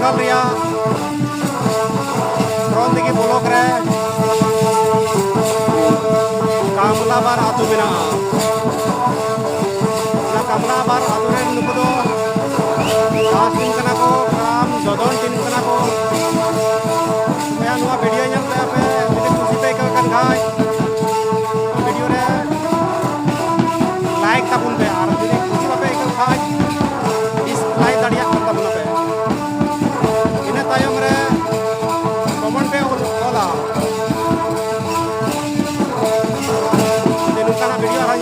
बेंगल रिया ᱨᱚᱱᱫᱤᱜᱤ block ᱨᱮ ᱠᱟᱢᱞᱟᱵᱟᱨ ᱟᱹᱛᱩ ᱢᱮᱱᱟᱜᱼᱟ। ᱚᱱᱟ ᱠᱟᱢᱞᱟᱵᱟᱨ ᱟᱹᱛᱩ ᱨᱮᱱ ᱱᱩᱠᱩ ᱫᱚ ᱪᱟᱥ ᱴᱤᱢ ᱠᱟᱱᱟ ᱠᱚ, ᱠᱟᱢ ᱡᱚᱫᱚᱱ ᱴᱤᱢ ᱠᱟᱱᱟ ᱠᱚ। ᱱᱚᱣᱟ ᱵᱷᱤᱰᱤᱭᱳ ᱧᱮᱞᱛᱮ ᱟᱯᱮ ᱡᱩᱫᱤ ᱠᱩᱥᱤ ᱯᱮ ᱟᱹᱭᱠᱟᱹᱣ ᱠᱟᱱ ᱠᱷᱟᱡ ᱵᱷᱤᱰᱤᱭᱳ ᱨᱮ ᱞᱟᱭᱤᱠ ᱛᱟᱵᱚᱱ ᱯᱮ, ᱟᱨ ᱡᱩᱫᱤ ᱠᱩᱥᱤ ᱵᱟᱯᱮ ᱟᱹᱭᱠᱟᱹᱣ ᱠᱷᱟᱡ ᱰᱤᱥᱞᱟᱭᱤᱠ ᱫᱟᱲᱮᱭᱟᱜ ᱠᱟᱱ ᱛᱟᱵᱚᱱᱟ ᱯᱮ। ᱤᱱᱟᱹ ᱛᱟᱭᱚᱢ ᱨᱮ ᱠᱚᱢᱮᱱᱴ ᱯᱮ ᱚᱞᱟ। ᱱᱚᱝᱠᱟᱱᱟᱜ ᱵᱷᱤᱰᱤᱭᱳ ᱟᱨᱦᱚᱸ